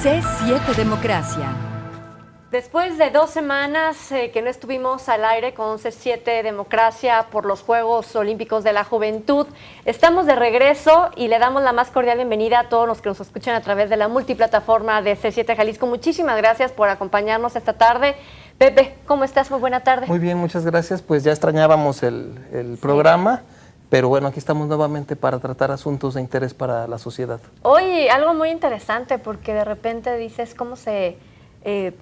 C7 Democracia. Después de 2 semanas que no estuvimos al aire con C7 Democracia por los Juegos Olímpicos de la Juventud, estamos de regreso y le damos la más cordial bienvenida a todos los que nos escuchan a través de la multiplataforma de C7 Jalisco. Muchísimas gracias por acompañarnos esta tarde. Pepe, ¿cómo estás? Muy buena tarde. Muy bien, muchas gracias. Pues ya extrañábamos el programa, pero bueno, aquí estamos nuevamente para tratar asuntos de interés para la sociedad. Hoy algo muy interesante porque de repente dices cómo se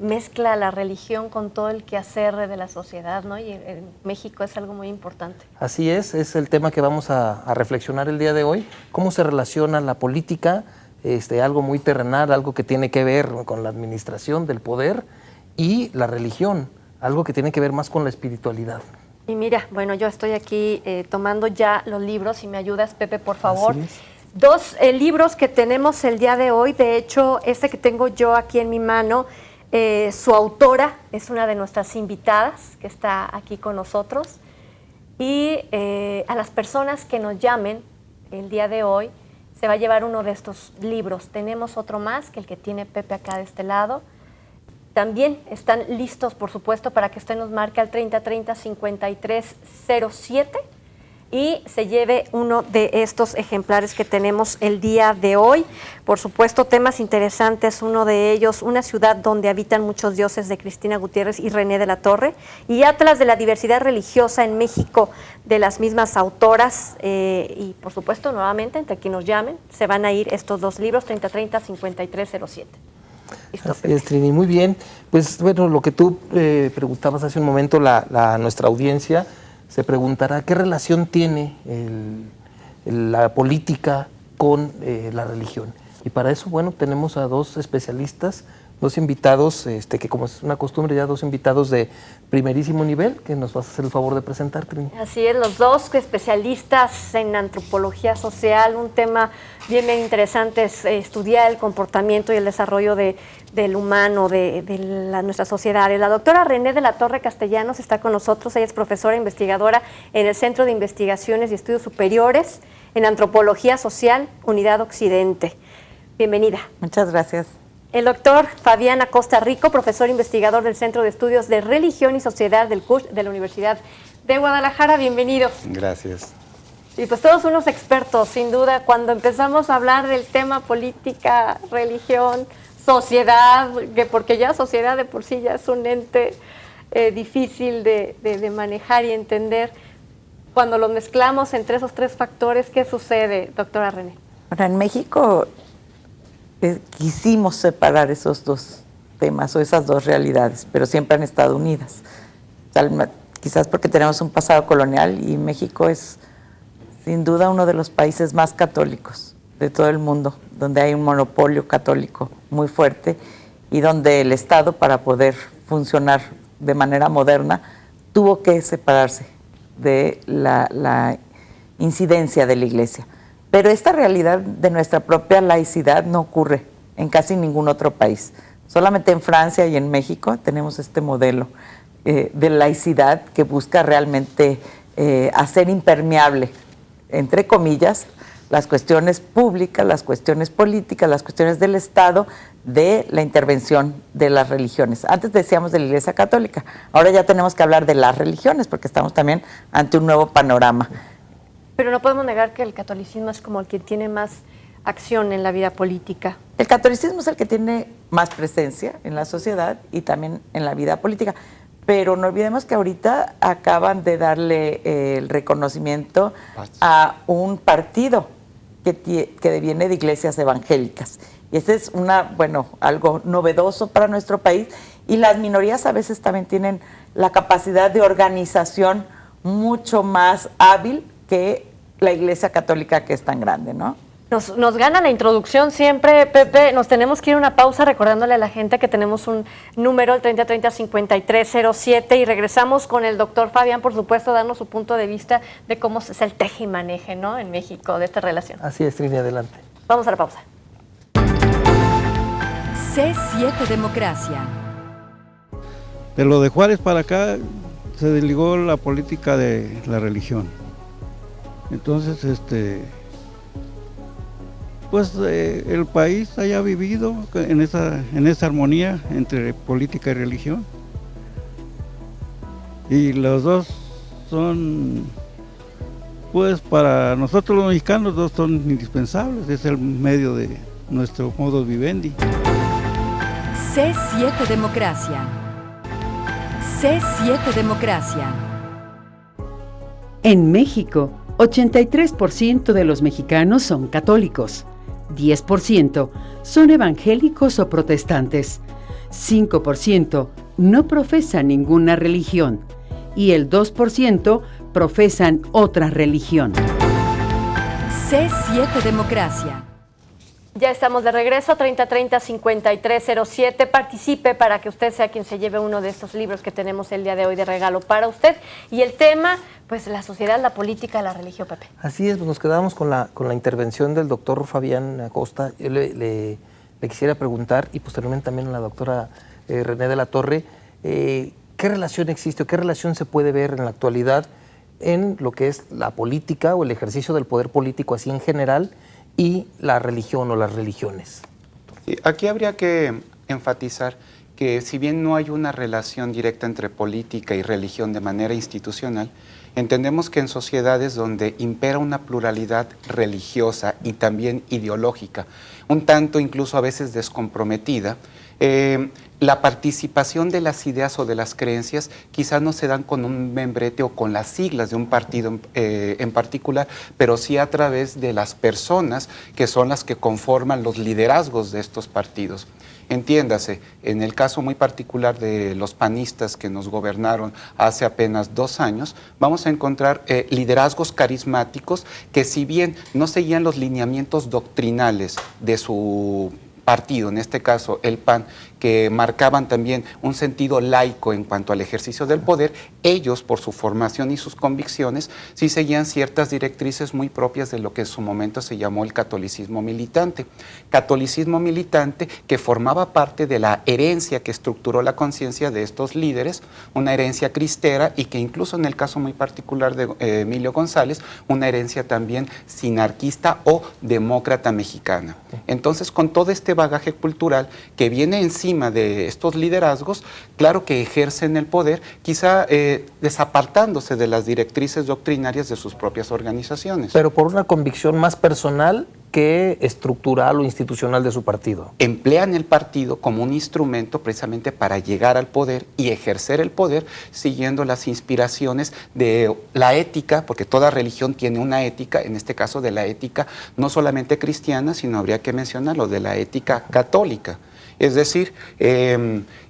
mezcla la religión con todo el quehacer de la sociedad, ¿no? Y en México es algo muy importante. Así es el tema que vamos a reflexionar el día de hoy. ¿Cómo se relaciona la política, algo muy terrenal, algo que tiene que ver con la administración del poder, y la religión, algo que tiene que ver más con la espiritualidad? Y mira, bueno, yo estoy aquí tomando ya los libros, si me ayudas, Pepe, por favor. Así es. 2 libros que tenemos el día de hoy. De hecho, este que tengo yo aquí en mi mano, su autora es una de nuestras invitadas que está aquí con nosotros. Y a las personas que nos llamen el día de hoy se va a llevar uno de estos libros. Tenemos otro más que el que tiene Pepe acá de este lado. También están listos, por supuesto, para que usted nos marque al 3030-5307 y se lleve uno de estos ejemplares que tenemos el día de hoy. Por supuesto, temas interesantes, uno de ellos, Una ciudad donde habitan muchos dioses, de Cristina Gutiérrez y René de la Torre, y Atlas de la diversidad religiosa en México, de las mismas autoras. Y por supuesto, nuevamente, entre quienes nos llamen, se van a ir estos 2 libros, 3030-5307. Listo. Así es, Trini, muy bien. Pues bueno, lo que tú preguntabas hace un momento, nuestra audiencia se preguntará qué relación tiene la política con la religión. Y para eso, bueno, tenemos a 2 especialistas, 2 invitados, que como es una costumbre ya, 2 invitados de primerísimo nivel, que nos vas a hacer el favor de presentar, Trini. Así es, los 2 especialistas en antropología social. Un tema bien interesante es estudiar el comportamiento y el desarrollo del humano, de nuestra sociedad. La doctora René de la Torre Castellanos está con nosotros. Ella es profesora e investigadora en el Centro de Investigaciones y Estudios Superiores en Antropología Social, Unidad Occidente. Bienvenida. Muchas gracias. El doctor Fabián Acosta Rico, profesor investigador del Centro de Estudios de Religión y Sociedad del CUSH de la Universidad de Guadalajara. Bienvenido. Gracias. Y pues todos unos expertos, sin duda, cuando empezamos a hablar del tema política, religión, sociedad, porque ya sociedad de por sí ya es un ente difícil de manejar y entender. Cuando lo mezclamos entre esos 3 factores, ¿qué sucede, doctora René? Bueno, en México quisimos separar esos 2 temas o esas 2 realidades, pero siempre han estado unidas. Quizás porque tenemos un pasado colonial y México es sin duda uno de los países más católicos de todo el mundo, donde hay un monopolio católico muy fuerte y donde el Estado, para poder funcionar de manera moderna, tuvo que separarse de la incidencia de la Iglesia. Pero esta realidad de nuestra propia laicidad no ocurre en casi ningún otro país. Solamente en Francia y en México tenemos este modelo de laicidad que busca realmente hacer impermeable, entre comillas, las cuestiones públicas, las cuestiones políticas, las cuestiones del Estado, de la intervención de las religiones. Antes decíamos de la Iglesia Católica, ahora ya tenemos que hablar de las religiones porque estamos también ante un nuevo panorama. Pero no podemos negar que el catolicismo es como el que tiene más acción en la vida política. El catolicismo es el que tiene más presencia en la sociedad y también en la vida política. Pero no olvidemos que ahorita acaban de darle el reconocimiento a un partido que viene de iglesias evangélicas. Y ese es algo novedoso para nuestro país. Y las minorías a veces también tienen la capacidad de organización mucho más hábil que la Iglesia Católica, que es tan grande, ¿no? Nos gana la introducción siempre, Pepe. Nos tenemos que ir a una pausa recordándole a la gente que tenemos un número, el 3030-5307, y regresamos con el doctor Fabián, por supuesto, darnos su punto de vista de cómo es el teje y maneje, ¿no?, en México de esta relación. Así es, Trini, adelante. Vamos a la pausa. C7 Democracia. De lo de Juárez para acá se desligó la política de la religión. Entonces, pues el país haya vivido en esa armonía entre política y religión. Y los dos son, pues para nosotros los mexicanos, dos son indispensables, es el medio de nuestro modus vivendi. C7 Democracia. C7 Democracia. En México, 83% de los mexicanos son católicos, 10% son evangélicos o protestantes, 5% no profesan ninguna religión y el 2% profesan otra religión. C7 Democracia. Ya estamos de regreso, 3030-5307. Participe para que usted sea quien se lleve uno de estos libros que tenemos el día de hoy de regalo para usted. Y el tema, pues la sociedad, la política, la religión, Pepe. Así es, pues nos quedamos con la intervención del doctor Fabián Acosta. Yo le quisiera preguntar, y posteriormente también a la doctora René de la Torre, ¿qué relación existe o qué relación se puede ver en la actualidad en lo que es la política o el ejercicio del poder político así en general y la religión o las religiones? Sí, aquí habría que enfatizar que si bien no hay una relación directa entre política y religión de manera institucional, entendemos que en sociedades donde impera una pluralidad religiosa y también ideológica, un tanto incluso a veces descomprometida, la participación de las ideas o de las creencias quizás no se dan con un membrete o con las siglas de un partido en particular, pero sí a través de las personas que son las que conforman los liderazgos de estos partidos. Entiéndase, en el caso muy particular de los panistas que nos gobernaron hace apenas 2 años, vamos a encontrar liderazgos carismáticos que, si bien no seguían los lineamientos doctrinales de su partido, en este caso el PAN, que marcaban también un sentido laico en cuanto al ejercicio del poder, ellos, por su formación y sus convicciones, sí seguían ciertas directrices muy propias de lo que en su momento se llamó el catolicismo militante. Catolicismo militante que formaba parte de la herencia que estructuró la conciencia de estos líderes, una herencia cristera y que incluso en el caso muy particular de Emilio González, una herencia también sinarquista o demócrata mexicana. Entonces, con todo este bagaje cultural que viene encima de estos liderazgos, claro que ejercen el poder, quizá desapartándose de las directrices doctrinarias de sus propias organizaciones. Pero por una convicción más personal que estructural o institucional de su partido. Emplean el partido como un instrumento precisamente para llegar al poder y ejercer el poder siguiendo las inspiraciones de la ética, porque toda religión tiene una ética, en este caso de la ética no solamente cristiana, sino habría que mencionarlo, de la ética católica. Es decir,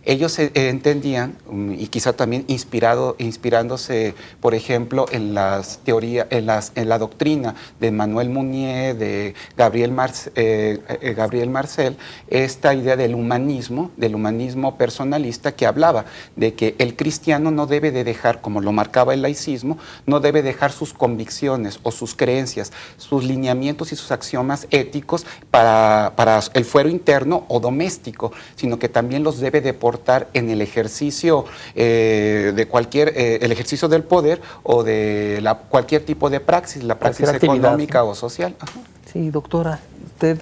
ellos entendían, y quizá también inspirándose, por ejemplo, en las teorías, en la doctrina de Manuel Munier, de Gabriel Marcel, esta idea del humanismo personalista que hablaba de que el cristiano no debe de dejar, como lo marcaba el laicismo, no debe dejar sus convicciones o sus creencias, sus lineamientos y sus axiomas éticos para el fuero interno o doméstico, sino que también los debe deportar en el ejercicio de el ejercicio del poder o de cualquier tipo de praxis, la praxis económica, ¿no?, o social. Ajá. Sí, doctora, usted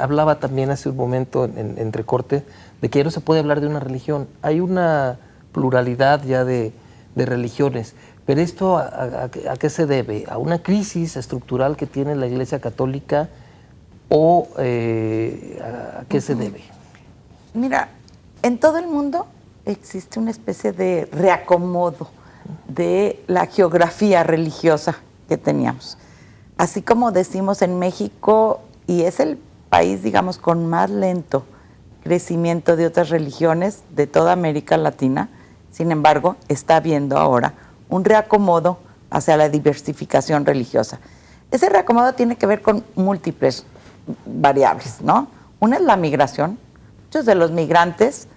hablaba también hace un momento en entrecorte de que ya no se puede hablar de una religión. Hay una pluralidad ya de religiones, pero ¿esto a qué se debe? ¿A una crisis estructural que tiene la Iglesia Católica o a qué se debe? Mira, en todo el mundo existe una especie de reacomodo de la geografía religiosa que teníamos. Así como decimos en México, y es el país, digamos, con más lento crecimiento de otras religiones de toda América Latina, sin embargo, está habiendo ahora un reacomodo hacia la diversificación religiosa. Ese reacomodo tiene que ver con múltiples variables, ¿no? Una es la migración. Muchos de los migrantes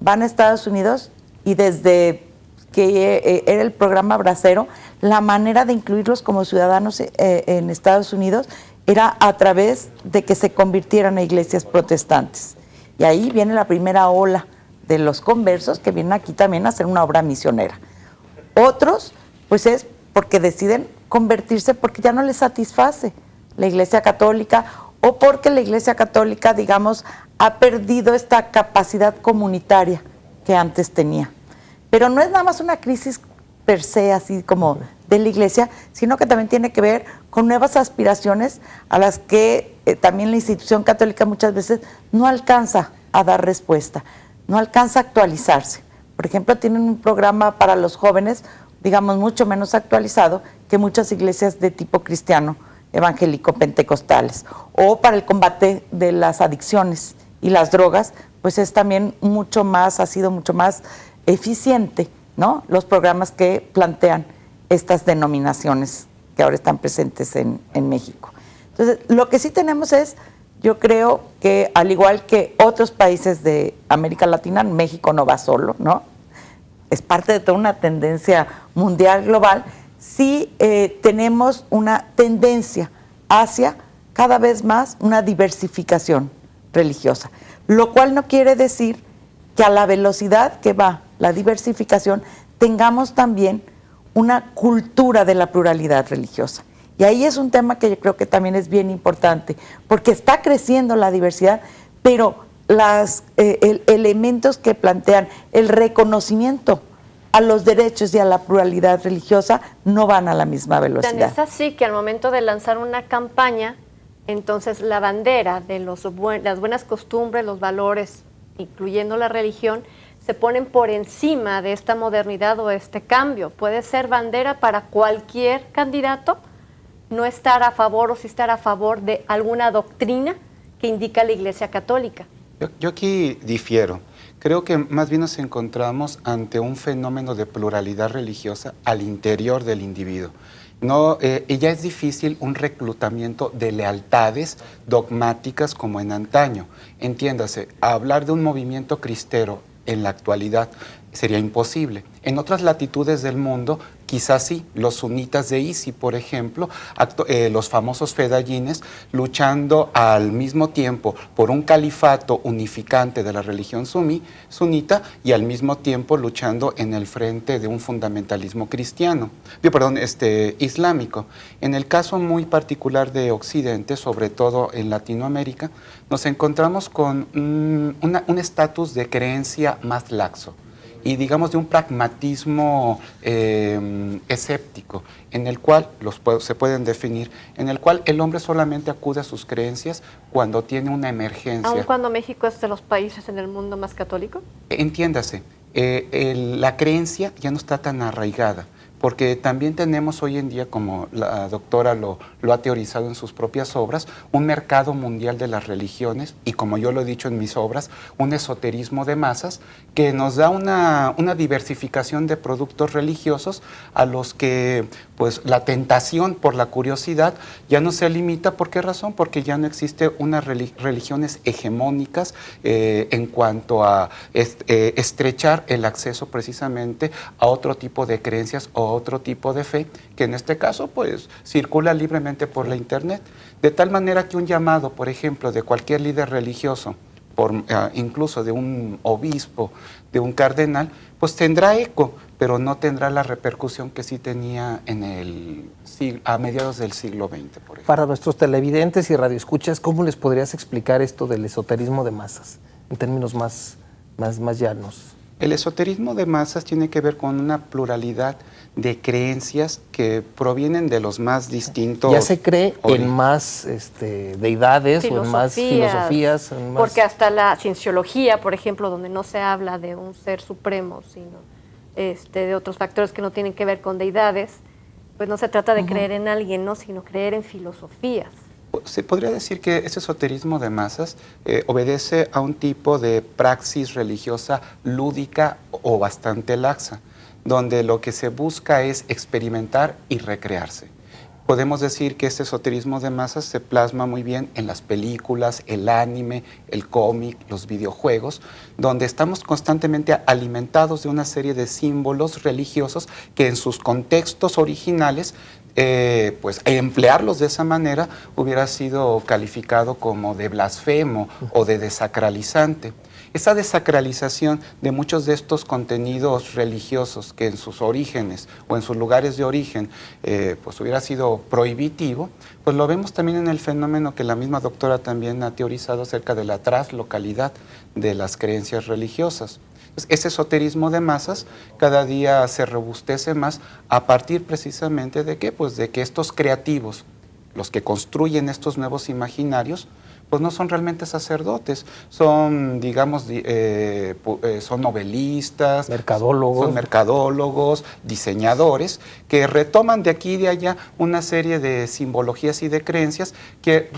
van a Estados Unidos y desde que era el programa Bracero, la manera de incluirlos como ciudadanos en Estados Unidos era a través de que se convirtieran a iglesias protestantes. Y ahí viene la primera ola de los conversos que vienen aquí también a hacer una obra misionera. Otros, pues es porque deciden convertirse porque ya no les satisface la Iglesia Católica o porque la Iglesia Católica, digamos, ha perdido esta capacidad comunitaria que antes tenía. Pero no es nada más una crisis per se, así como de la Iglesia, sino que también tiene que ver con nuevas aspiraciones a las que también la institución católica muchas veces no alcanza a dar respuesta, no alcanza a actualizarse. Por ejemplo, tienen un programa para los jóvenes, digamos, mucho menos actualizado que muchas iglesias de tipo cristiano, evangélico, pentecostales, o para el combate de las adicciones y las drogas, pues es también mucho más, ha sido mucho más eficiente, ¿no?, los programas que plantean estas denominaciones que ahora están presentes en México. Entonces, lo que sí tenemos es, yo creo que al igual que otros países de América Latina, México no va solo, ¿no? Es parte de toda una tendencia mundial global. Sí tenemos una tendencia hacia cada vez más una diversificación religiosa, lo cual no quiere decir que a la velocidad que va la diversificación tengamos también una cultura de la pluralidad religiosa. Y ahí es un tema que yo creo que también es bien importante, porque está creciendo la diversidad, pero los elementos que plantean el reconocimiento a los derechos y a la pluralidad religiosa no van a la misma velocidad. Tan es así que al momento de lanzar una campaña, entonces la bandera de las buenas costumbres, los valores, incluyendo la religión, se ponen por encima de esta modernidad o este cambio. Puede ser bandera para cualquier candidato, no estar a favor o sí estar a favor de alguna doctrina que indica la Iglesia Católica. Yo aquí difiero. Creo que más bien nos encontramos ante un fenómeno de pluralidad religiosa al interior del individuo. No, ya es difícil un reclutamiento de lealtades dogmáticas como en antaño. Entiéndase, hablar de un movimiento cristero en la actualidad sería imposible. En otras latitudes del mundo, quizás sí, los sunitas de ISI, por ejemplo, los famosos fedayines, luchando al mismo tiempo por un califato unificante de la religión sunita y al mismo tiempo luchando en el frente de un fundamentalismo islámico. En el caso muy particular de Occidente, sobre todo en Latinoamérica, nos encontramos con un estatus de creencia más laxo y digamos de un pragmatismo escéptico, en el cual se pueden definir, en el cual el hombre solamente acude a sus creencias cuando tiene una emergencia. ¿Aun cuando México es de los países en el mundo más católico? Entiéndase, la creencia ya no está tan arraigada, porque también tenemos hoy en día, como la doctora lo ha teorizado en sus propias obras, un mercado mundial de las religiones y, como yo lo he dicho en mis obras, un esoterismo de masas que nos da una diversificación de productos religiosos a los que pues la tentación por la curiosidad ya no se limita. ¿Por qué razón? Porque ya no existe unas religiones hegemónicas en cuanto a estrechar el acceso precisamente a otro tipo de creencias o otro tipo de fe, que en este caso pues circula libremente por la internet, de tal manera que un llamado, por ejemplo, de cualquier líder religioso, incluso de un obispo, de un cardenal, pues tendrá eco, pero no tendrá la repercusión que sí tenía a mediados del siglo XX, por ejemplo. Para nuestros televidentes y radioescuchas, ¿cómo les podrías explicar esto del esoterismo de masas, en términos más llanos? El esoterismo de masas tiene que ver con una pluralidad de creencias que provienen de los más distintos. Ya se cree en más deidades o en más filosofías. Porque hasta la cienciología, por ejemplo, donde no se habla de un ser supremo, sino de otros factores que no tienen que ver con deidades, pues no se trata de creer en alguien, ¿no?, sino creer en filosofías. Se podría decir que ese esoterismo de masas obedece a un tipo de praxis religiosa lúdica o bastante laxa, donde lo que se busca es experimentar y recrearse. Podemos decir que este esoterismo de masas se plasma muy bien en las películas, el anime, el cómic, los videojuegos, donde estamos constantemente alimentados de una serie de símbolos religiosos que en sus contextos originales pues emplearlos de esa manera hubiera sido calificado como de blasfemo o de desacralizante. Esa desacralización de muchos de estos contenidos religiosos que en sus orígenes o en sus lugares de origen pues hubiera sido prohibitivo, pues lo vemos también en el fenómeno que la misma doctora también ha teorizado acerca de la traslocalidad de las creencias religiosas. Entonces, ese esoterismo de masas cada día se robustece más a partir precisamente de ¿qué? Pues de que estos creativos, los que construyen estos nuevos imaginarios, pues no son realmente sacerdotes, son, digamos, son novelistas, son mercadólogos, diseñadores, que retoman de aquí y de allá una serie de simbologías y de creencias que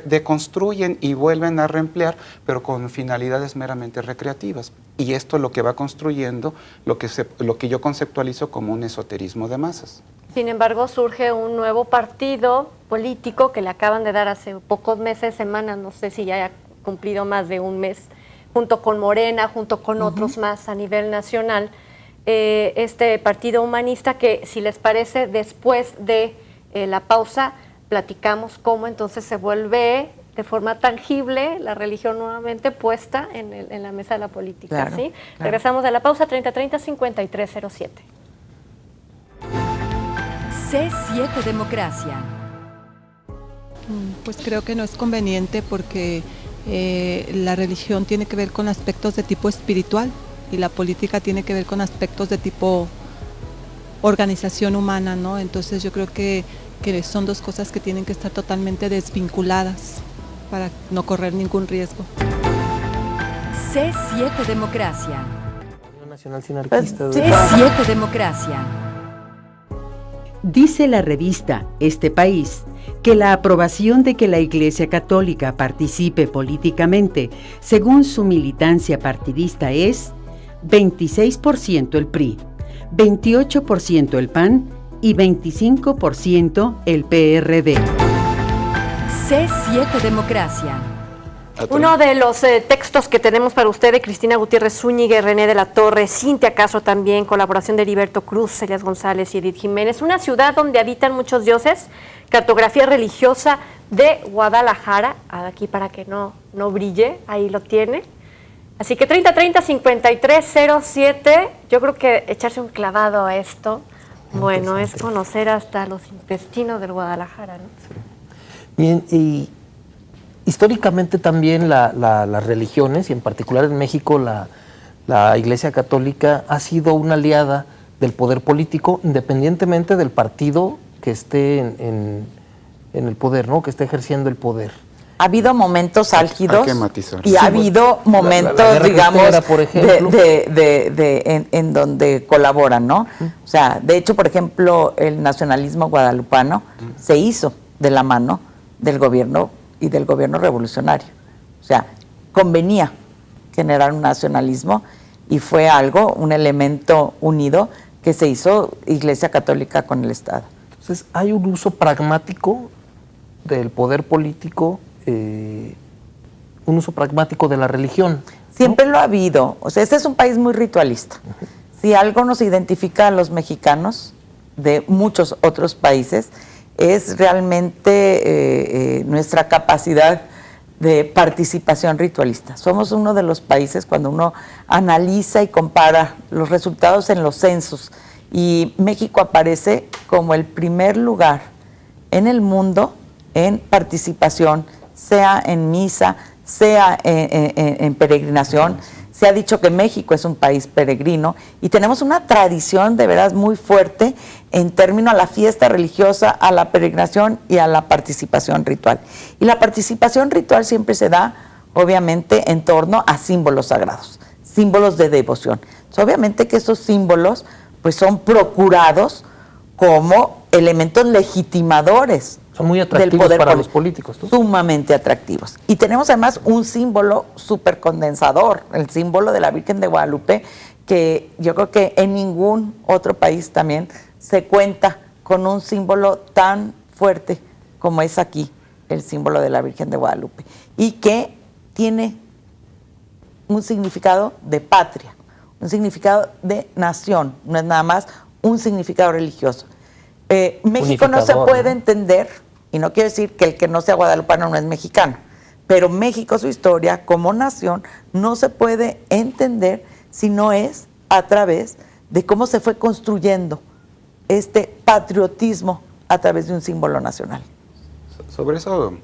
deconstruyen y vuelven a reemplear, pero con finalidades meramente recreativas. Y esto es lo que va construyendo lo que yo conceptualizo como un esoterismo de masas. Sin embargo, surge un nuevo partido político que le acaban de dar hace pocos meses, semanas, no sé si ya haya cumplido más de un mes, junto con Morena, junto con otros más a nivel nacional, este partido humanista que, si les parece, después de la pausa, platicamos cómo entonces se vuelve de forma tangible la religión nuevamente puesta en la mesa de la política. Claro, ¿sí? claro. Regresamos de la pausa, 3030-5307. C7 Democracia. Pues creo que no es conveniente porque la religión tiene que ver con aspectos de tipo espiritual y la política tiene que ver con aspectos de tipo organización humana, ¿no? Entonces yo creo que son dos cosas que tienen que estar totalmente desvinculadas para no correr ningún riesgo. C7 Democracia. Unión Nacional Sinarquista. C7 Democracia. Dice la revista Este País que la aprobación de que la Iglesia Católica participe políticamente según su militancia partidista es 26% el PRI, 28% el PAN y 25% el PRD. C7 Democracia. Uno de los textos que tenemos para usted de Cristina Gutiérrez Zúñiga, René de la Torre, Cintia Castro también, colaboración de Heriberto Cruz, Elías González y Edith Jiménez. Una ciudad donde habitan muchos dioses, cartografía religiosa de Guadalajara, aquí para que no brille, ahí lo tiene. Así que 3030-5307, yo creo que echarse un clavado a esto, bueno, es conocer hasta los intestinos del Guadalajara, ¿no? Sí. Bien, y históricamente también las religiones, y en particular en México la Iglesia Católica, ha sido una aliada del poder político, independientemente del partido que esté en el poder, ¿no? Que esté ejerciendo el poder. Ha habido momentos álgidos Hay que matizar. y ha habido momentos, la guerra digamos, cristera, por ejemplo. en donde colaboran, ¿no? O sea, de hecho, por ejemplo, el nacionalismo guadalupano se hizo de la mano del gobierno y del gobierno revolucionario. O sea, convenía generar un nacionalismo y fue algo, un elemento unido que se hizo Iglesia Católica con el Estado. Entonces, hay un uso pragmático del poder político, un uso pragmático de la religión. Siempre lo ha habido. O sea, este es un país muy ritualista. Si algo nos identifica a los mexicanos de muchos otros países, es realmente nuestra capacidad de participación ritualista. Somos uno de los países, cuando uno analiza y compara los resultados en los censos, y México aparece como el primer lugar en el mundo en participación, sea en misa, sea en peregrinación. Se ha dicho que México es un país peregrino y tenemos una tradición de veras muy fuerte en términos a la fiesta religiosa, a la peregrinación y a la participación ritual. Y la participación ritual siempre se da, obviamente, en torno a símbolos sagrados, símbolos de devoción. Entonces, obviamente que esos símbolos pues son procurados como elementos legitimadores. Son muy atractivos para los políticos, ¿no? Sumamente atractivos. Y tenemos además un símbolo súper condensador, el símbolo de la Virgen de Guadalupe, que yo creo que en ningún otro país también se cuenta con un símbolo tan fuerte como es aquí, el símbolo de la Virgen de Guadalupe. Y que tiene un significado de patria, un significado de nación, no es nada más un significado religioso. México no se unificador, puede ¿no? entender, y no quiero decir que el que no sea guadalupano no es mexicano, pero México, su historia como nación, no se puede entender si no es a través de cómo se fue construyendo este patriotismo a través de un símbolo nacional. Sobre eso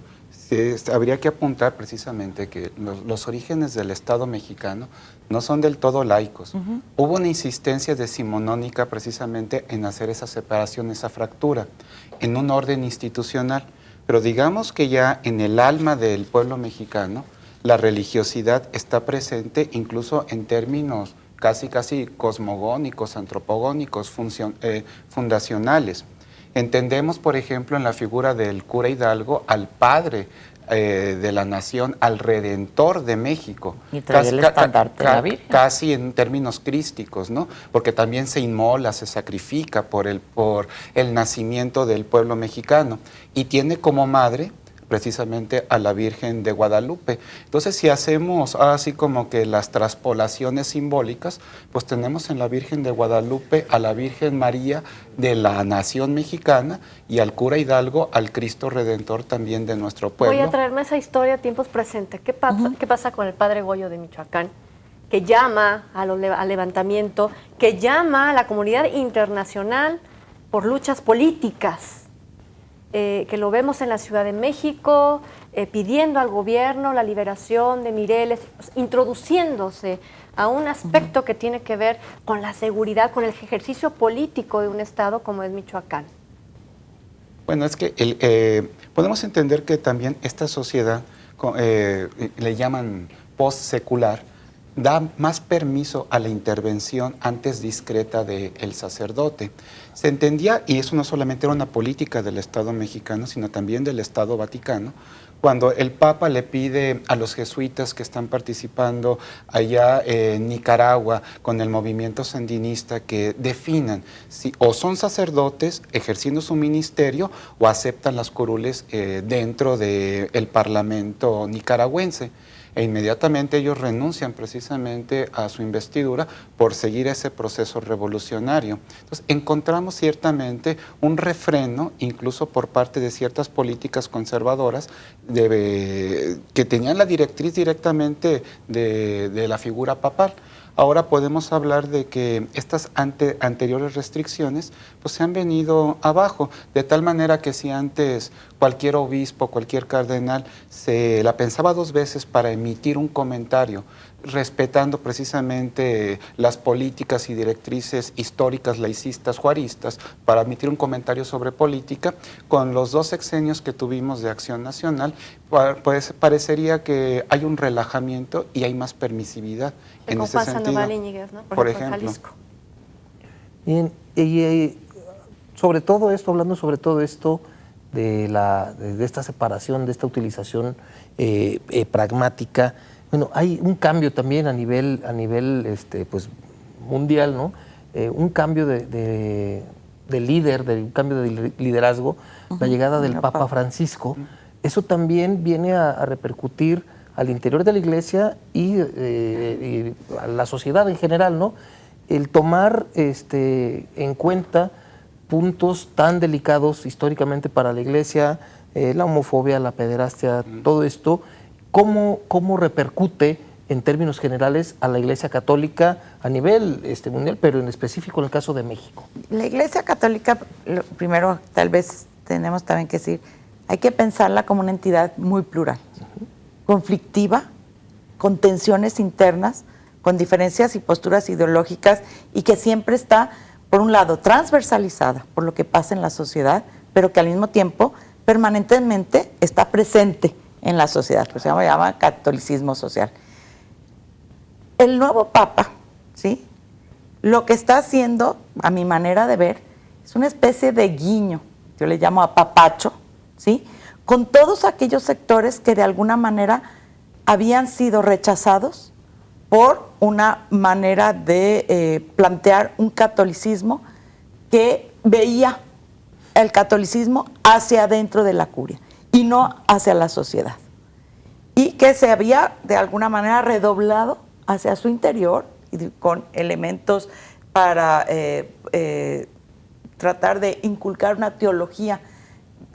habría que apuntar precisamente que los orígenes del Estado mexicano no son del todo laicos. Hubo una insistencia decimonónica precisamente en hacer esa separación, esa fractura, en un orden institucional. Pero digamos que ya en el alma del pueblo mexicano, la religiosidad está presente incluso en términos casi cosmogónicos, antropogónicos, fundacionales. Entendemos, por ejemplo, en la figura del cura Hidalgo al padre de la nación, al redentor de México. Y trae el estandarte de la Virgen. Casi en términos crísticos, ¿no? Porque también se inmola, se sacrifica por el nacimiento del pueblo mexicano. Y tiene como madre precisamente a la Virgen de Guadalupe. Entonces, si hacemos así como que las traspolaciones simbólicas, pues tenemos en la Virgen de Guadalupe a la Virgen María de la nación mexicana y al cura Hidalgo, al Cristo Redentor también de nuestro pueblo. Voy a traerme esa historia a tiempos presentes. ¿Qué pasa con el padre Goyo de Michoacán? Que llama al levantamiento, que llama a la comunidad internacional por luchas políticas. Que lo vemos en la Ciudad de México, pidiendo al gobierno la liberación de Mireles, introduciéndose a un aspecto que tiene que ver con la seguridad, con el ejercicio político de un estado como es Michoacán. Bueno, es que podemos entender que también esta sociedad, le llaman post-secular, da más permiso a la intervención antes discreta del sacerdote. Se entendía, y eso no solamente era una política del Estado mexicano, sino también del Estado Vaticano, cuando el Papa le pide a los jesuitas que están participando allá en Nicaragua con el movimiento sandinista que definan si o son sacerdotes ejerciendo su ministerio o aceptan las curules dentro del Parlamento nicaragüense. E inmediatamente ellos renuncian precisamente a su investidura por seguir ese proceso revolucionario. Entonces, encontramos ciertamente un refreno, incluso por parte de ciertas políticas conservadoras, que tenían la directriz directamente de la figura papal. Ahora podemos hablar de que estas anteriores restricciones pues se han venido abajo, de tal manera que si antes cualquier obispo, cualquier cardenal se la pensaba dos veces para emitir un comentario, respetando precisamente las políticas y directrices históricas, laicistas, juaristas, para emitir un comentario sobre política, con los 2 sexenios que tuvimos de Acción Nacional, pues parecería que hay un relajamiento y hay más permisividad en ese sentido. Sandoval Íñiguez, ¿no? Por ejemplo, ejemplo. Jalisco. Bien, y sobre todo esto, hablando sobre todo esto de esta separación, de esta utilización pragmática, bueno, hay un cambio también a nivel pues, mundial, ¿no? Un cambio de líder, un cambio de liderazgo, la llegada del Papa Francisco. Eso también viene a repercutir al interior de la Iglesia y a la sociedad en general, ¿no? El tomar en cuenta puntos tan delicados históricamente para la Iglesia, la homofobia, la pederastia, todo esto, ¿cómo repercute en términos generales a la Iglesia Católica a nivel mundial, pero en específico en el caso de México? La Iglesia Católica, primero tal vez tenemos también que decir, hay que pensarla como una entidad muy plural, conflictiva, con tensiones internas, con diferencias y posturas ideológicas, y que siempre está, por un lado, transversalizada por lo que pasa en la sociedad, pero que al mismo tiempo permanentemente está presente en la sociedad, pues se llama catolicismo social. El nuevo Papa, ¿sí?, lo que está haciendo, a mi manera de ver, es una especie de guiño, yo le llamo apapacho, ¿sí?, con todos aquellos sectores que de alguna manera habían sido rechazados por una manera de plantear un catolicismo que veía el catolicismo hacia adentro de la curia y no hacia la sociedad, y que se había de alguna manera redoblado hacia su interior y con elementos para tratar de inculcar una teología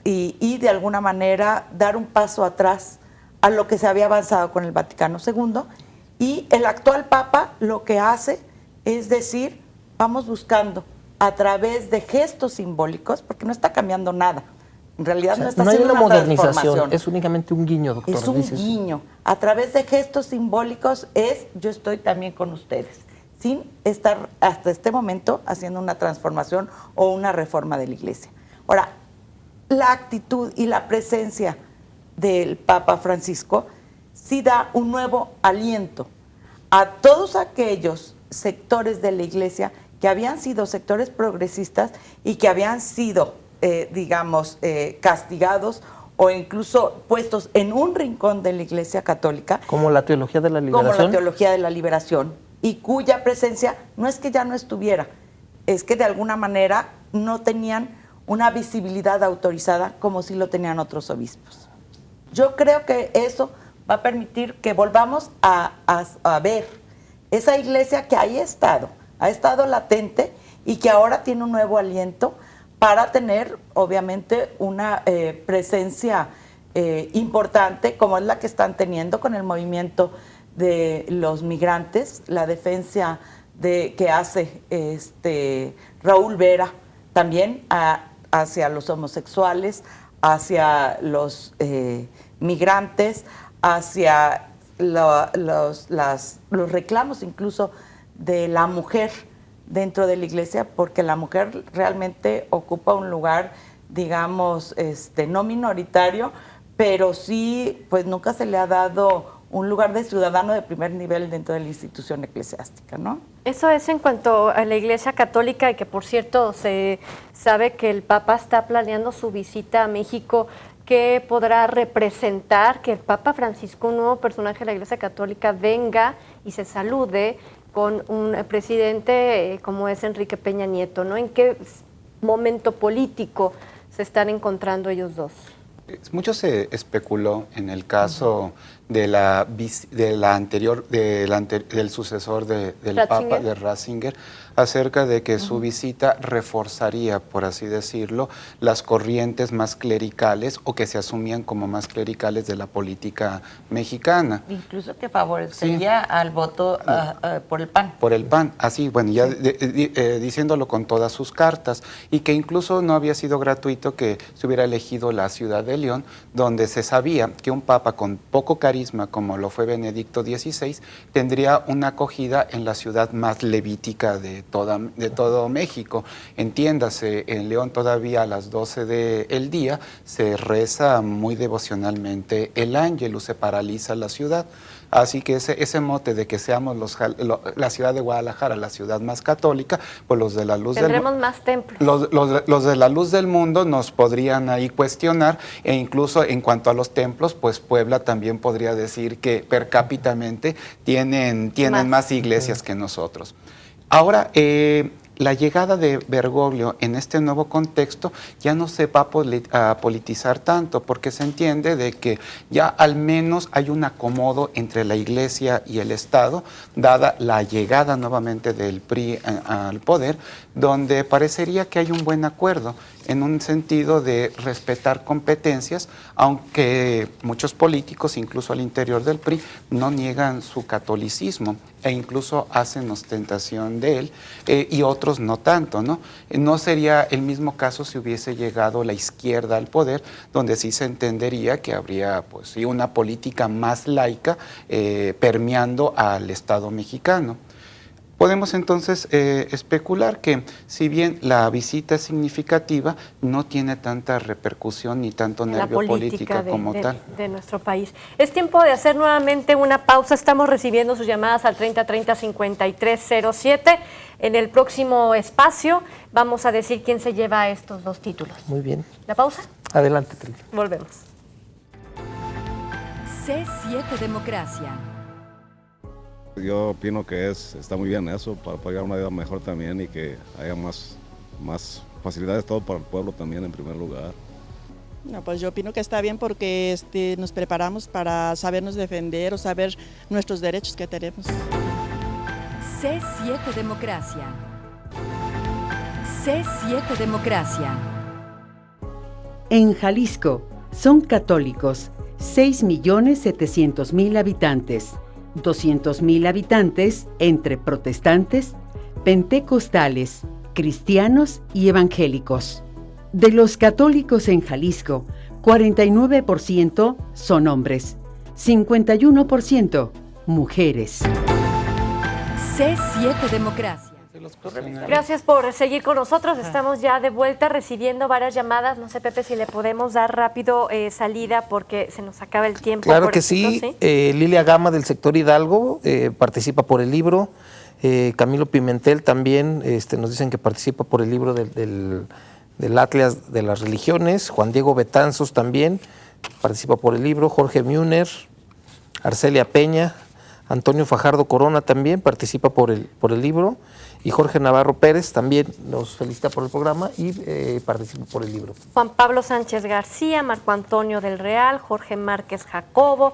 y de alguna manera dar un paso atrás a lo que se había avanzado con el Vaticano II. Y el actual Papa lo que hace es decir, vamos buscando a través de gestos simbólicos, porque no está cambiando nada. En realidad no está no hay haciendo una modernización, transformación. es únicamente un guiño, doctor. Es un guiño. A través de gestos simbólicos yo estoy también con ustedes, sin estar hasta este momento haciendo una transformación o una reforma de la Iglesia. Ahora, la actitud y la presencia del Papa Francisco sí da un nuevo aliento a todos aquellos sectores de la Iglesia que habían sido sectores progresistas y que habían sido, castigados o incluso puestos en un rincón de la Iglesia Católica. Como la teología de la liberación. Como la teología de la liberación, y cuya presencia no es que ya no estuviera, es que de alguna manera no tenían una visibilidad autorizada como si lo tenían otros obispos. Yo creo que eso va a permitir que volvamos a ver esa iglesia que ahí ha estado latente y que ahora tiene un nuevo aliento para tener, obviamente, una presencia importante, como es la que están teniendo con el movimiento de los migrantes, la defensa que hace Raúl Vera también hacia los homosexuales, hacia los migrantes, hacia los reclamos incluso de la mujer dentro de la iglesia, porque la mujer realmente ocupa un lugar, digamos, no minoritario, pero sí, pues nunca se le ha dado un lugar de ciudadano de primer nivel dentro de la institución eclesiástica, ¿no? Eso es en cuanto a la Iglesia Católica, y que por cierto se sabe que el Papa está planeando su visita a México. ¿Qué podrá representar que el Papa Francisco, un nuevo personaje de la Iglesia Católica, venga y se salude con un presidente como es Enrique Peña Nieto, ¿no? ¿En qué momento político se están encontrando ellos dos? Mucho se especuló en el caso del sucesor del Papa, de Ratzinger, acerca de que su visita reforzaría, por así decirlo, las corrientes más clericales o que se asumían como más clericales de la política mexicana. Incluso que favorecería al voto por el PAN. Por el PAN, así, bueno, ya diciéndolo con todas sus cartas, y que incluso no había sido gratuito que se hubiera elegido la ciudad de León, donde se sabía que un papa con poco carisma, como lo fue Benedicto XVI, tendría una acogida en la ciudad más levítica de todo México. Entiéndase, en León todavía a las 12 del día se reza muy devocionalmente el Ángelus, se paraliza la ciudad. Así que ese mote de que seamos la ciudad de Guadalajara, la ciudad más católica, pues los de la luz tendremos más templos. Los de la luz del mundo nos podrían ahí cuestionar, e incluso en cuanto a los templos, pues Puebla también podría decir que per cápitamente tienen más iglesias que nosotros. Ahora, la llegada de Bergoglio en este nuevo contexto ya no se va a politizar tanto, porque se entiende de que ya al menos hay un acomodo entre la Iglesia y el Estado, dada la llegada nuevamente del PRI al poder, donde parecería que hay un buen acuerdo en un sentido de respetar competencias, aunque muchos políticos, incluso al interior del PRI, no niegan su catolicismo e incluso hacen ostentación de él, y otros no tanto, ¿no? No sería el mismo caso si hubiese llegado la izquierda al poder, donde sí se entendería que habría, pues sí, una política más laica permeando al Estado mexicano. Podemos entonces especular que si bien la visita es significativa, no tiene tanta repercusión ni tanto nervio político como tal. De nuestro país. Es tiempo de hacer nuevamente una pausa. Estamos recibiendo sus llamadas al 3030-5307. En el próximo espacio vamos a decir quién se lleva estos dos títulos. Muy bien. ¿La pausa? Adelante, Trillo. Volvemos. C7 Democracia. Yo opino que está muy bien eso, para llevar una vida mejor también y que haya más facilidades todo para el pueblo también en primer lugar. No, pues yo opino que está bien porque nos preparamos para sabernos defender o saber nuestros derechos que tenemos. C7 Democracia. C7 Democracia. En Jalisco son católicos 6.700.000 habitantes, 200.000 habitantes entre protestantes, pentecostales, cristianos y evangélicos. De los católicos en Jalisco, 49% son hombres, 51% mujeres. C7 Democracia. Gracias por seguir con nosotros. Estamos ya de vuelta recibiendo varias llamadas. No sé, Pepe, si le podemos dar rápido salida porque se nos acaba el tiempo. Claro que sí. Lilia Gama del sector Hidalgo participa por el libro. Camilo Pimentel también nos dicen que participa por el libro del Atlas de las Religiones. Juan Diego Betanzos también participa por el libro. Jorge Müner, Arcelia Peña, Antonio Fajardo Corona también participa por el libro. Y Jorge Navarro Pérez también nos felicita por el programa y participa por el libro. Juan Pablo Sánchez García, Marco Antonio del Real, Jorge Márquez Jacobo,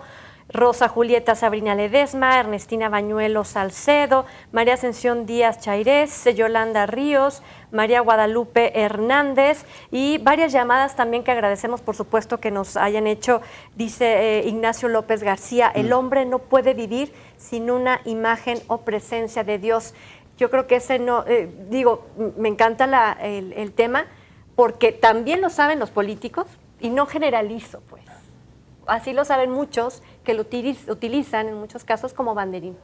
Rosa Julieta Sabrina Ledesma, Ernestina Bañuelo Salcedo, María Ascensión Díaz Chairés, Yolanda Ríos, María Guadalupe Hernández y varias llamadas también que agradecemos, por supuesto, que nos hayan hecho. Dice Ignacio López García, el hombre no puede vivir sin una imagen o presencia de Dios. Yo creo que ese no, me encanta el tema porque también lo saben los políticos y no generalizo, pues. Así lo saben muchos que lo utilizan en muchos casos como banderín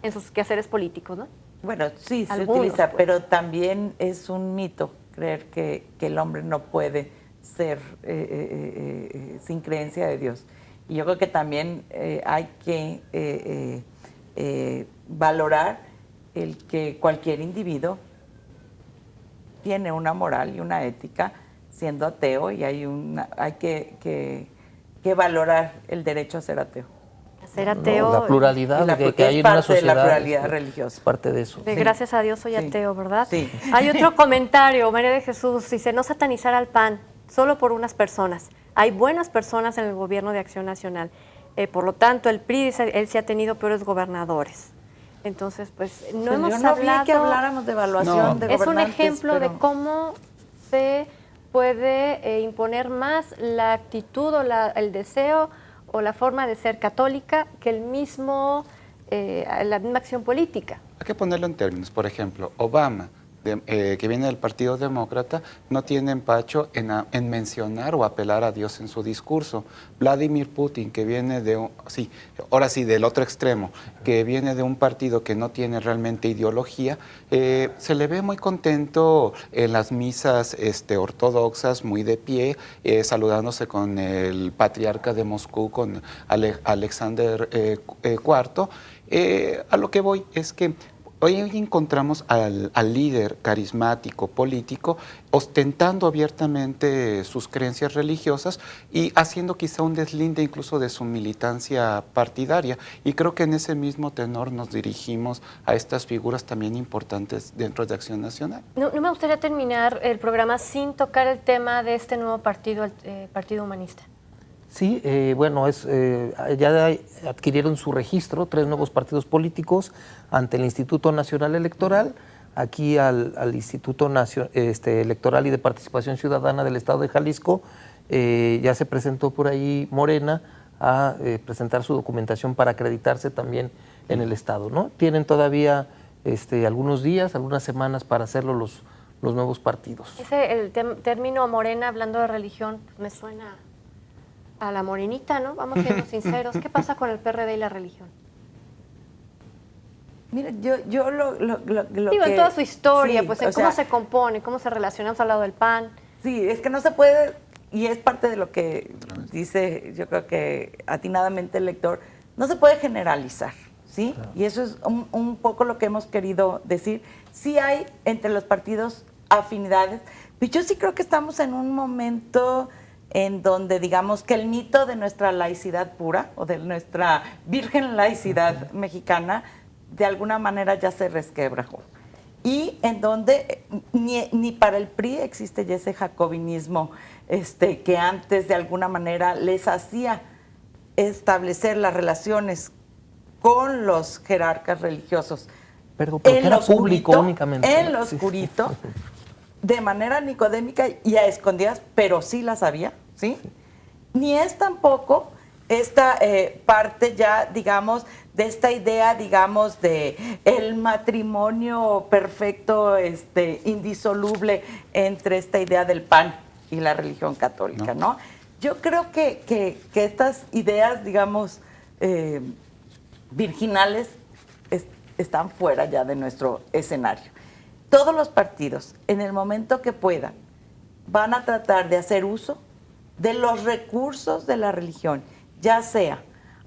en sus quehaceres políticos, ¿no? Bueno, sí, se Algunos, utiliza, pues. pero también es un mito creer que el hombre no puede ser sin creencia de Dios. Y yo creo que también hay que valorar el que cualquier individuo tiene una moral y una ética siendo ateo y hay que valorar el derecho a ser ateo. Ser ateo. La pluralidad que hay en una sociedad. De la pluralidad religiosa. Es parte de eso. Gracias a Dios soy ateo, ¿verdad? Sí. Hay otro comentario, María de Jesús, dice, no satanizar al PAN solo por unas personas. Hay buenas personas en el gobierno de Acción Nacional. Por lo tanto, el PRI, él sí ha tenido peores gobernadores. Entonces, pues, no hemos hablado... vi que habláramos de evaluación de gobernantes. Es un ejemplo de cómo se puede imponer más la actitud o el deseo o la forma de ser católica que la misma acción política. Hay que ponerlo en términos. Por ejemplo, Obama, que viene del Partido Demócrata, no tiene empacho en mencionar o apelar a Dios en su discurso. Vladimir Putin, que viene del otro extremo, que viene de un partido que no tiene realmente ideología, se le ve muy contento en las misas ortodoxas, muy de pie, saludándose con el patriarca de Moscú, con Alexander IV. A lo que voy es que hoy encontramos al líder carismático, político, ostentando abiertamente sus creencias religiosas y haciendo quizá un deslinde incluso de su militancia partidaria. Y creo que en ese mismo tenor nos dirigimos a estas figuras también importantes dentro de Acción Nacional. No me gustaría terminar el programa sin tocar el tema de este nuevo partido, el Partido Humanista. Sí, ya adquirieron su registro 3 nuevos partidos políticos ante el Instituto Nacional Electoral, aquí al Instituto Electoral y de Participación Ciudadana del Estado de Jalisco. Ya se presentó por ahí Morena a presentar su documentación para acreditarse también en el Estado, ¿no? Tienen todavía algunos días, algunas semanas para hacerlo los nuevos partidos. El término Morena, hablando de religión, me suena a la morenita, ¿no? Vamos siendo sinceros. ¿Qué pasa con el PRD y la religión? Mira, yo lo digo, en toda su historia, pues en cómo se compone, cómo se relaciona, hemos hablado del PAN. Sí, es que no se puede, y es parte de lo que dice, yo creo que atinadamente el lector, no se puede generalizar, ¿sí? Claro. Y eso es un poco lo que hemos querido decir. Sí hay entre los partidos afinidades, pero yo sí creo que estamos en un momento en donde digamos que el mito de nuestra laicidad pura o de nuestra virgen laicidad mexicana de alguna manera ya se resquebrajó. Y en donde ni para el PRI existe ya ese jacobinismo que antes de alguna manera les hacía establecer las relaciones con los jerarcas religiosos. Pero porque era público únicamente. En lo oscurito. de manera nicodémica y a escondidas, pero sí la sabía, ¿sí? Ni es tampoco esta parte ya, digamos, de esta idea, digamos, de el matrimonio perfecto, indisoluble entre esta idea del pan y la religión católica, ¿no? Yo creo que estas ideas, digamos, virginales están fuera ya de nuestro escenario. Todos los partidos, en el momento que puedan, van a tratar de hacer uso de los recursos de la religión, ya sea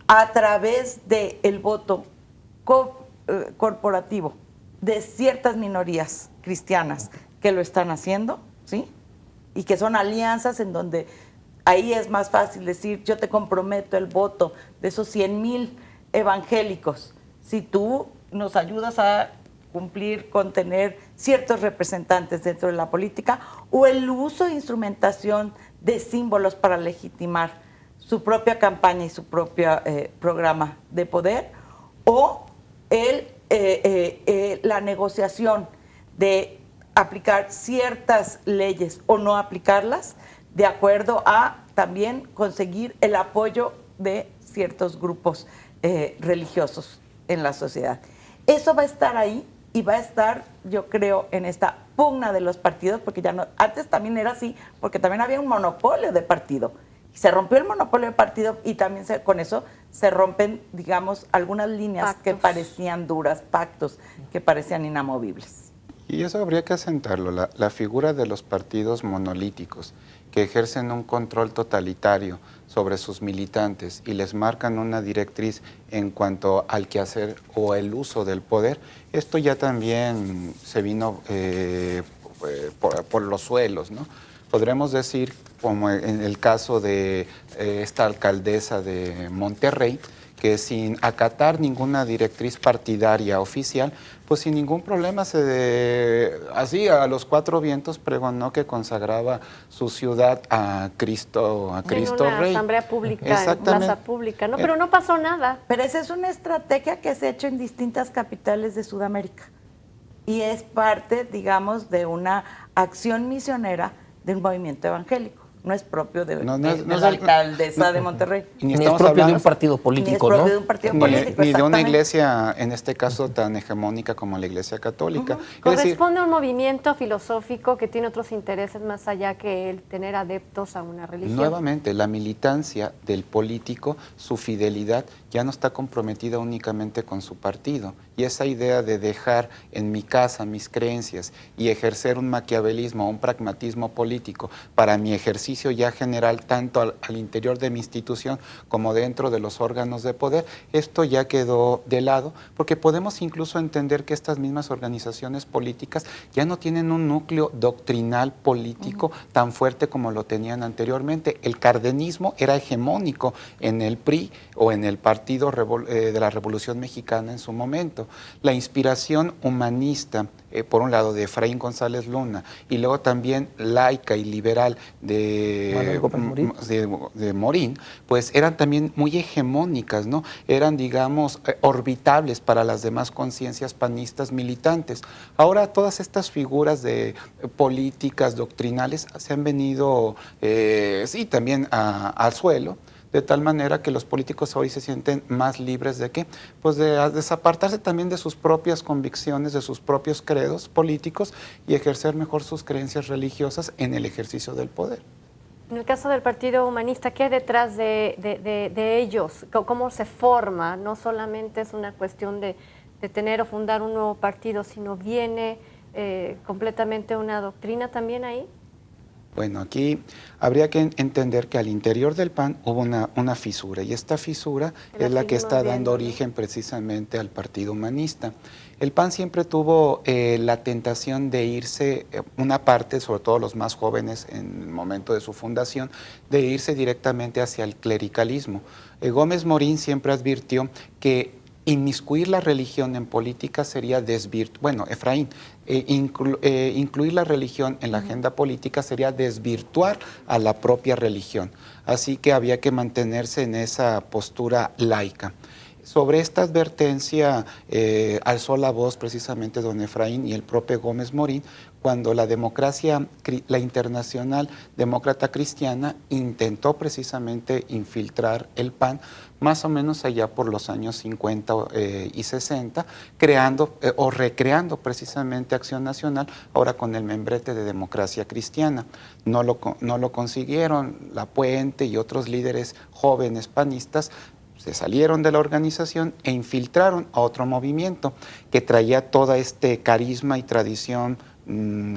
a través del voto corporativo de ciertas minorías cristianas que lo están haciendo, ¿sí? Y que son alianzas en donde ahí es más fácil decir, yo te comprometo el voto de esos 100,000 evangélicos, si tú nos ayudas a cumplir con tener ciertos representantes dentro de la política, o el uso e instrumentación de símbolos para legitimar su propia campaña y su propio programa de poder, o la negociación de aplicar ciertas leyes o no aplicarlas, de acuerdo a también conseguir el apoyo de ciertos grupos religiosos en la sociedad. Eso va a estar ahí y va a estar, yo creo, en esta pugna de los partidos, porque ya no, antes también era así, porque también había un monopolio de partido. Y se rompió el monopolio de partido y también con eso se rompen, digamos, algunas líneas que parecían duras, pactos que parecían inamovibles. Y eso habría que asentarlo, la figura de los partidos monolíticos que ejercen un control totalitario sobre sus militantes y les marcan una directriz en cuanto al quehacer o el uso del poder, esto ya también se vino por los suelos, ¿no? Podremos decir, como en el caso de esta alcaldesa de Monterrey, que sin acatar ninguna directriz partidaria oficial, pues sin ningún problema así a los cuatro vientos pregonó que consagraba su ciudad a Cristo en una Rey. asamblea pública, en plaza pública, ¿no? Pero no pasó nada. Pero esa es una estrategia que se ha hecho en distintas capitales de Sudamérica y es parte, digamos, de una acción misionera de un movimiento evangélico. No es propio de la alcaldesa de Monterrey. Ni es propio de un partido político, ¿no? Ni es propio de un partido político, ni de una iglesia, en este caso, tan hegemónica como la Iglesia Católica. Corresponde a un movimiento filosófico que tiene otros intereses más allá que el tener adeptos a una religión. Nuevamente, la militancia del político, su fidelidad, ya no está comprometida únicamente con su partido. Y esa idea de dejar en mi casa mis creencias y ejercer un maquiavelismo, un pragmatismo político para mi ejercicio ya general, tanto al interior de mi institución como dentro de los órganos de poder, esto ya quedó de lado, porque podemos incluso entender que estas mismas organizaciones políticas ya no tienen un núcleo doctrinal político tan fuerte como lo tenían anteriormente. El cardenismo era hegemónico en el PRI o en el Partido de la Revolución Mexicana en su momento. La inspiración humanista, por un lado, de Efraín González Luna, y luego también laica y liberal de Morín, pues eran también muy hegemónicas, ¿no? Eran, digamos, orbitables para las demás conciencias panistas militantes. Ahora todas estas figuras de políticas doctrinales se han venido, sí, también al suelo, de tal manera que los políticos hoy se sienten más libres de ¿qué? Pues de desapartarse también de sus propias convicciones, de sus propios credos políticos y ejercer mejor sus creencias religiosas en el ejercicio del poder. En el caso del Partido Humanista, ¿qué hay detrás de ellos? ¿Cómo se forma? No solamente es una cuestión de tener o fundar un nuevo partido, sino viene completamente una doctrina también ahí. Bueno, aquí habría que entender que al interior del PAN hubo una fisura, y esta fisura es la que está dando origen precisamente al Partido Humanista. El PAN siempre tuvo la tentación de irse, una parte, sobre todo los más jóvenes en el momento de su fundación, de irse directamente hacia el clericalismo. Gómez Morín siempre advirtió que inmiscuir la religión en política sería Efraín, incluir la religión en la agenda política sería desvirtuar a la propia religión. Así que había que mantenerse en esa postura laica. Sobre esta advertencia alzó la voz precisamente don Efraín y el propio Gómez Morín cuando la democracia, la Internacional Demócrata Cristiana intentó precisamente infiltrar el PAN, más o menos allá por los años 50 y 60, creando o recreando precisamente Acción Nacional, ahora con el membrete de Democracia Cristiana. No lo consiguieron. La Puente y otros líderes jóvenes panistas se salieron de la organización e infiltraron a otro movimiento que traía todo este carisma y tradición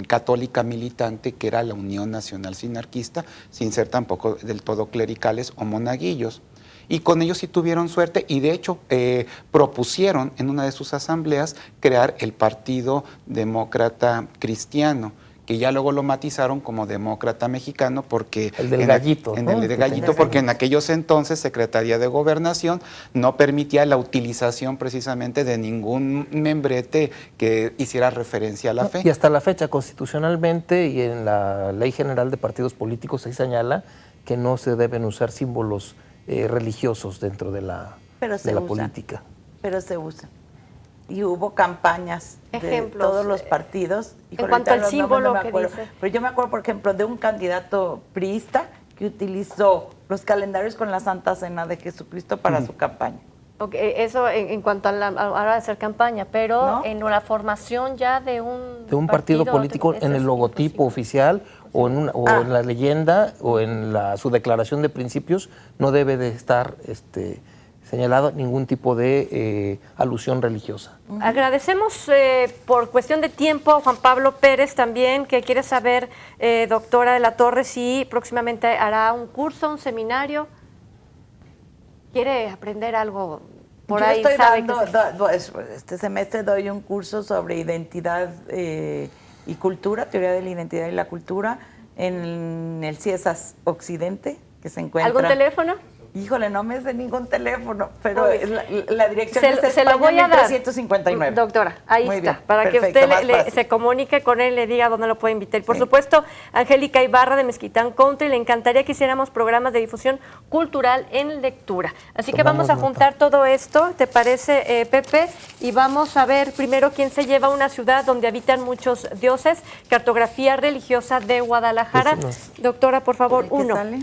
católica militante, que era la Unión Nacional Sinarquista, sin ser tampoco del todo clericales o monaguillos. Y con ellos sí tuvieron suerte, y de hecho propusieron en una de sus asambleas crear el Partido Demócrata Cristiano, que ya luego lo matizaron como Demócrata Mexicano, porque el del gallito, en el de gallito, porque en aquellos entonces Secretaría de Gobernación no permitía la utilización precisamente de ningún membrete que hiciera referencia a la fe. Y hasta la fecha, constitucionalmente y en la Ley General de Partidos Políticos se señala que no se deben usar símbolos religiosos dentro de la política. Pero se usan. Y hubo campañas de todos los partidos. En cuanto al símbolo que dice. Pero yo me acuerdo, por ejemplo, de un candidato priista que utilizó los calendarios con la Santa Cena de Jesucristo para su campaña. Okay, eso en cuanto a la hora de hacer campaña, pero ¿no? En la formación ya de un partido político, en el logotipo oficial o en la leyenda o en su declaración de principios, no debe de estar señalado ningún tipo de alusión religiosa. Agradecemos por cuestión de tiempo a Juan Pablo Pérez también, que quiere saber, doctora de la Torre, si próximamente hará un curso, un seminario. ¿Quiere aprender algo por ahí? Yo estoy dando, este semestre doy un curso sobre identidad y cultura, teoría de la identidad y la cultura, en el CIESAS Occidente, que se encuentra... ¿Algún teléfono? Híjole, no me sé ningún teléfono, pero la dirección es se lo voy a dar. 1359. Doctora, ahí muy está, bien, para perfecto, que usted se comunique con él, le diga dónde lo puede invitar. Y por supuesto, Angélica Ibarra de Mezquitán Country, le encantaría que hiciéramos programas de difusión cultural en lectura. Así que vamos a juntar todo esto, ¿te parece, Pepe? Y vamos a ver primero quién se lleva a una ciudad donde habitan muchos dioses, cartografía religiosa de Guadalajara. Doctora, por favor, uno. Sale?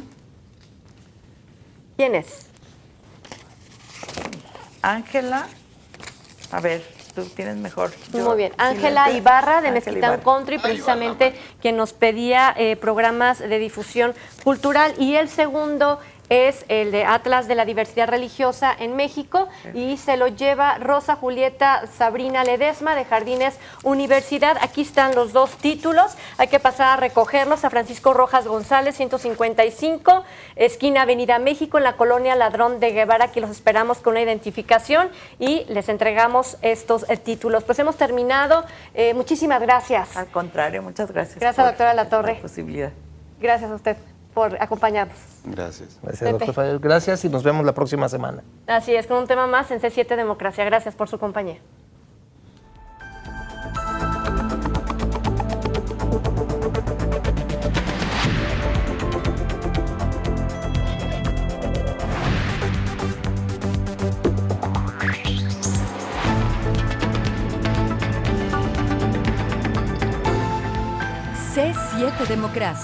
¿Quién es? Ángela. A ver, tú tienes mejor. Muy bien. Ángela Ibarra de Mezquitán Country, precisamente quien nos pedía programas de difusión cultural. Y el segundo es el de Atlas de la Diversidad Religiosa en México, y se lo lleva Rosa Julieta Sabrina Ledesma de Jardines Universidad. Aquí están los dos títulos, hay que pasar a recogerlos a Francisco Rojas González, 155, esquina Avenida México, en la colonia Ladrón de Guevara. Aquí los esperamos con una identificación y les entregamos estos títulos. Pues hemos terminado. Muchísimas gracias. Al contrario, muchas gracias. Gracias, doctora Latorre. La posibilidad. Gracias a usted por acompañarnos. Gracias. Gracias, doctor Fayol. Gracias y nos vemos la próxima semana. Así es, con un tema más en C7 Democracia. Gracias por su compañía. C7 Democracia.